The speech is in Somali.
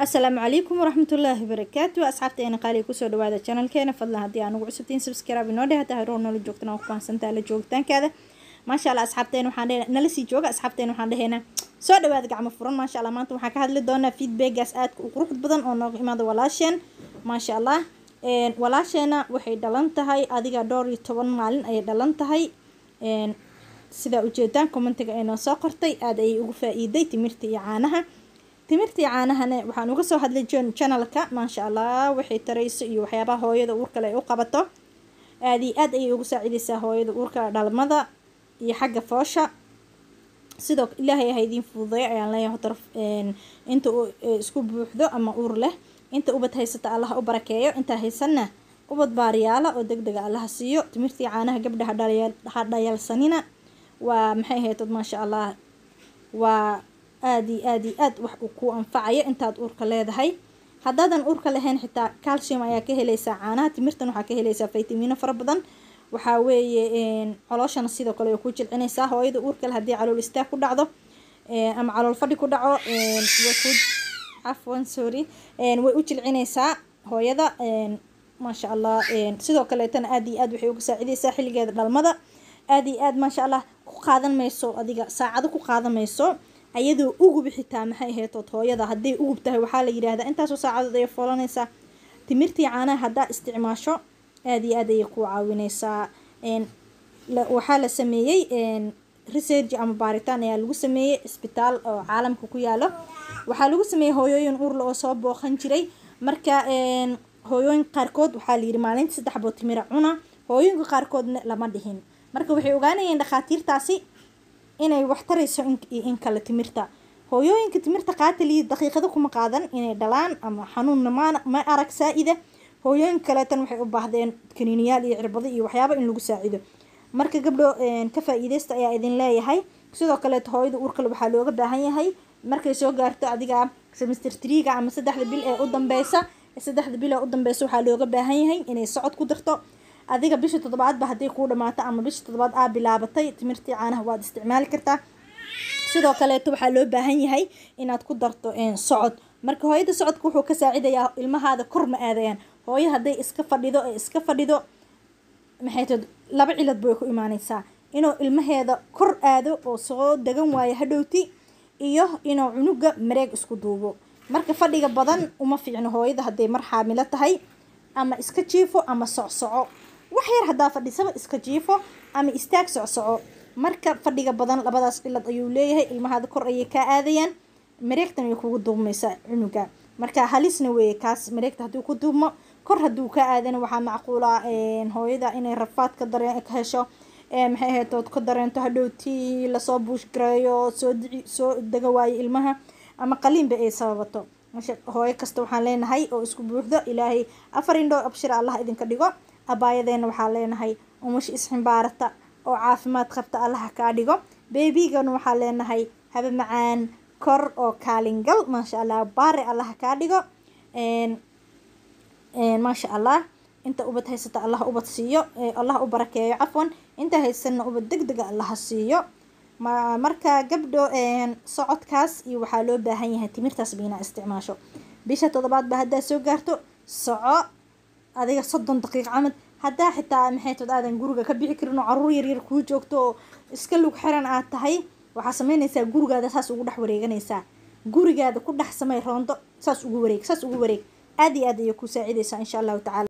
السلام عليكم ورحمة الله وبركاته. أصحابتي أنا قالي كسر هذا القناة كنا فضلا هدي أنا وعسبتين سبسكرايب نودي هتا هرون نول جوجتنا وقفان سنتا لجوجتان كذا ما شاء الله. أصحابتي وحنا نلسي جوج أصحابتي وحنا هنا سؤال هذا قاعد مفرون ما شاء الله. ما أنتم حكى هذا لدونا فيدباك أسأت وروح بدن أو نوع ما ولاشين ما شاء الله. ولاشينا وحيد دلنتهاي أديك دوري طبعا مالين أي دلنتهاي sida ujeedaan commentiga ayna soo qortay aad ay ugu faa'iiday timirtii caanaha caanahana waxaan uga soo hadlay channelka ma sha Allah wixii tarayso iyo waxyaabaha hooyada uurka leh u qabato aad ay ugu saacidaysaa hooyada uurka dhalmada iyo xagga foosha sidoo Ilaahay ha idin fududeeyo ayaan leeyahay taraf inta isku buuxdo ama uur leh inta ubad haysata Allah u barakeeyo inta haysana ubad baariyaala oo degdeg Allah siiyo timirtii caanaha gabdhaha dhayalsanina ومحي هي ما شاء الله وآدي wax ku anfacayo intaad uurka leedahay hadaadan uurka lahayn xitaa calcium ayaa ka helaysaa caanaha timirtan waxa ka helaysaa fitamiino fara badan waxa weeye calooshana sidoo kale ay ku jilcinaysaa hooyada uurka leh hadii calool istaag ku dhacdo ama calool fadhi ku dhaco way u jilcinaysaa hooyada ما شاء الله sidoo kale tan aad waxay uga saacidaysaa xilligeeda dhalmada aad ما شاء الله ku qaadan mayso adiga saacado ku qaadan mayso ayadoo ugu bixitaa maxay heeto hooyada hadii ugu tahay waxa la yiraahdaa intaas oo saacadood ay foolanaysa timirtii caanaha hadaa isticmaasho aad ay ku caawinaysaa waxa la sameeyay research ama baaritaan ayaa lagu sameeyay isbitaal oo caalamka ku yaalo waxa lagu sameeyay hooyooyin uur leh oo soo booqan jiray marka hooyooyin qaarkood waxa la yiri maalintii 3 bood timir cuna hooyooyinka qaarkoodna lama dhihin marka waxay ogaanayeen dhaqaatiirtaasi inay wax tarayso in kala timirta hooyooyinka timirta qaatali daqiiqado kuma qaadan inay dhalaan ama xanuun ma arag saa'ida hooyooyin kale tan waxay u baahdeen kaniiniyaal iyo cirbado iyo waxyaabo in lagu saacido marka gabdho ka faa'iideysta ayaa idin leeyahay sidoo kale hooyada uurka waxa looga baahan yahay markay soo gaarto adiga semester 3 ama 3 bil ee u dambaysa 3 bil ee u dambaysa waxa looga baahan yahay inay socod ku darto adiga bisha 7 ba hadii ku dhamaato ama bisha 7 bilaabatay timirtii caanaha waad isticmaali kartaa sidoo kale waxa loo baahan yahay inaad ku darto socod marka hooyada socodku wuxuu ka saacidayaa ilmahaada kor ma aadayaan hooyo haday iska fadhido maxay tad laba cilad bay ku imaanaysaa inuu ilmaheeda kor aado oo soo dagan waayo hadhowti iyo inuu cunuga mareeg isku duubo marka fadhiga badan uma fiicno hooyada haday mar xaamilo tahay ama iska jiifo ama socsoco wax yar hadaa fadhisaba iska jiifo ama istaag socsoco marka fadhiga badan labadaas cilad ayuu leeyahay ilmahaada kor ay ka aadayaan mareegtan ay kugu duubmaysaa cunuga marka halisna way kaas mareegta haduu ku duubmo kor haduu ka aadana waxa macquul ah hooyada inay rafaad ka dareen ka hesho maxay heetood ka dareento hadhowti la soo buush gareeyo soo daga waayo ilmaha ama qaliin ba ay sababato hooyo kasta waxaan leenahay oo isku buuxdo ilaahay afar indho abshir Allah idinka dhigo abaayadeenna waxaan leenahay umush isximbaarata oo caafimaad qabta Allah ka dhigo beebigan waxaan leenahay haba macaan kor oo kaalingal ma sha Allah baari Allah ka dhigo ma sha Allah inta ubad haysata Allah ubad siiyo Allah u barakeeyo afwan inta haysana ubad degdeg Allah siiyo marka gabdho socodkaas iyo waxa loo baahan yahay timirtaas biina isticmaasho bisha 7 ba hadaa soo gaarto soco adiga 30 daqiiqo camad hadaa xitaa maxay tad aadan guriga ka bixi karin oo caruur yar ku joogto iska lug xiran aad tahay waxa sameynaysaa gurigaada saas ugu dhex wareeganaysaa gurigaada ku dhex samay roondo saas ugu wareeg aad ay ku saacidaysaa insha Allah ta'ala.